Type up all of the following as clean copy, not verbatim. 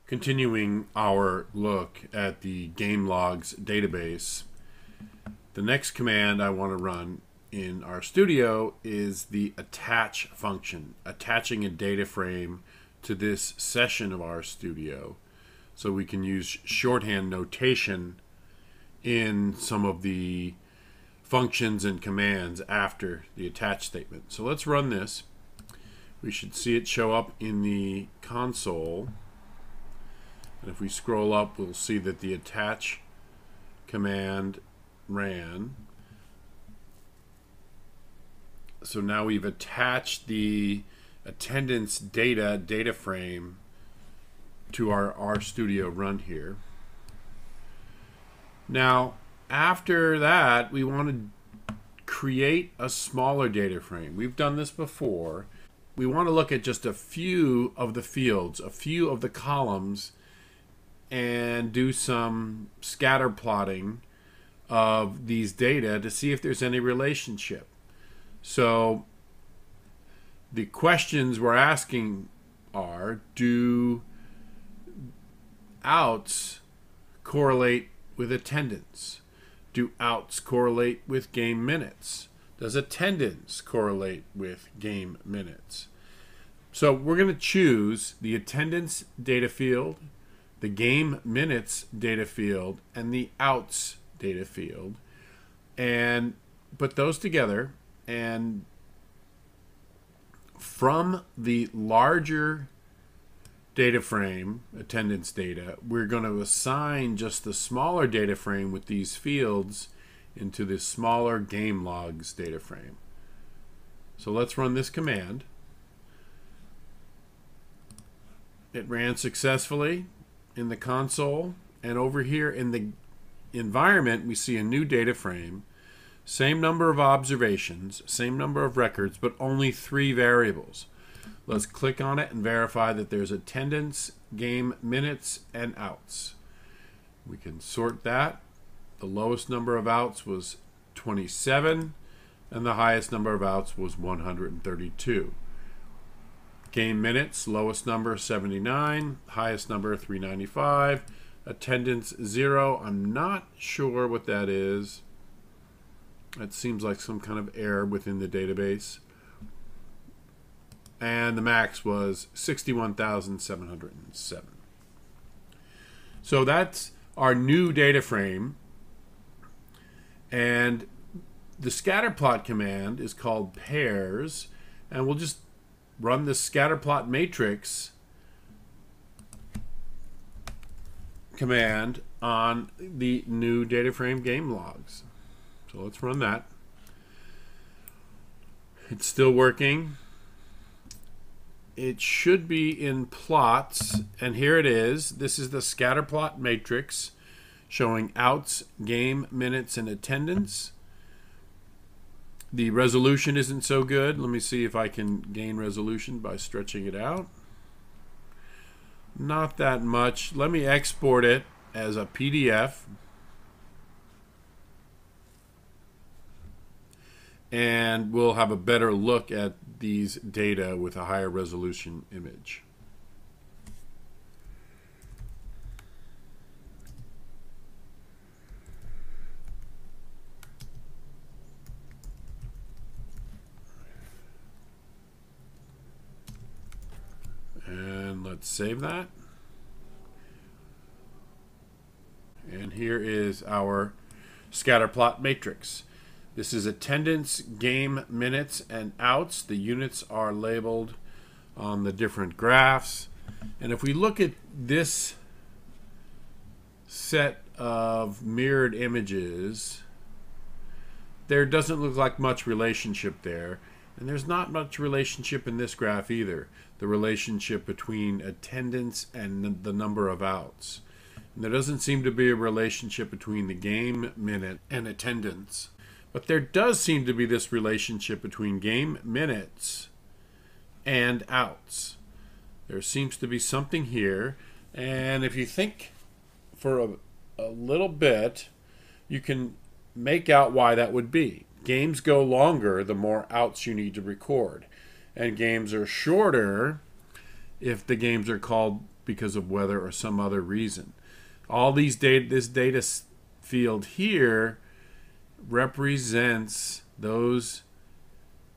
Continuing our look at the game logs database, the next command I want to run in our studio is the attach function, attaching a data frame to this session of our studio so we can use shorthand notation in some of the functions and commands after the attach statement. So let's run this. We should see it show up in the console. And if we scroll up, we'll see that the attach command ran. So now we've attached the attendance data frame to our RStudio run here. Now, after that, we want to create a smaller data frame. We've done this before. We want to look at just a few of the fields, a few of the columns, and do some scatter plotting of these data to see if there's any relationship. So the questions we're asking are, do outs correlate with attendance? Do outs correlate with game minutes? Does attendance correlate with game minutes? So we're going to choose the attendance data field, the game minutes data field, and the outs data field, and put those together. And from the larger data frame, attendance data, we're going to assign just the smaller data frame with these fields into the smaller game logs data frame. So let's run this command. It ran successfully in the console, and over here in the environment we see a new data frame, same number of observations, same number of records, but only 3 variables. Let's click on it and verify that there's attendance, game minutes, and outs. We can sort that. The lowest number of outs was 27, and the highest number of outs was 132. Game minutes, lowest number 79, highest number 395, attendance 0. I'm not sure what that is. That seems like some kind of error within the database. And the max was 61,707. So that's our new data frame. And the scatterplot command is called pairs, and we'll just run the scatterplot matrix command on the new data frame game logs. So let's run that. It's still working. It should be in plots, and here it is. This is the scatterplot matrix showing outs, game minutes, and attendance. The resolution isn't so good. Let me see if I can gain resolution by stretching it out. Not that much. Let me export it as a PDF. And we'll have a better look at these data with a higher resolution image. And let's save that. And here is our scatterplot matrix. This is attendance, game minutes, and outs. The units are labeled on the different graphs. And if we look at this set of mirrored images, there doesn't look like much relationship there. And there's not much relationship in this graph either, the relationship between attendance and the number of outs. And there doesn't seem to be a relationship between the game minute and attendance. But there does seem to be this relationship between game minutes and outs. There seems to be something here. And if you think for a little bit, you can make out why that would be. Games go longer the more outs you need to record. And games are shorter if the games are called because of weather or some other reason. All these this data field here represents those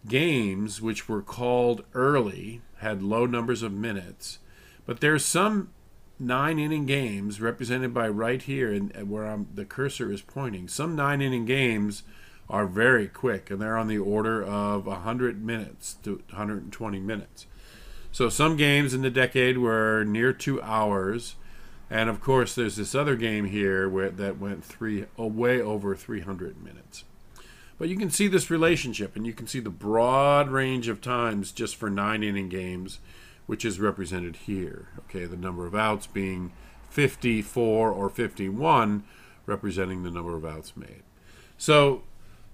games which were called early, had low numbers of minutes, but there's some 9-inning games represented by right here, and where the cursor is pointing. Some 9-inning games are very quick, and they're on the order of 100 minutes to 120 minutes. So some games in the decade were near 2 hours, and of course there's this other game here that went way over 300 minutes. But you can see this relationship, and you can see the broad range of times just for 9-inning games, which is represented here. Okay, the number of outs being 54 or 51, representing the number of outs made. So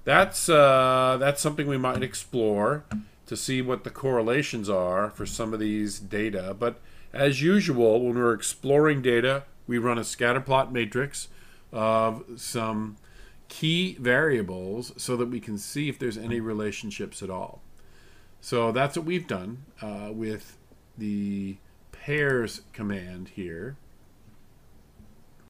that's something we might explore to see what the correlations are for some of these data. But as usual, when we're exploring data, we run a scatter plot matrix of some key variables so that we can see if there's any relationships at all. So that's what we've done with the pairs command here.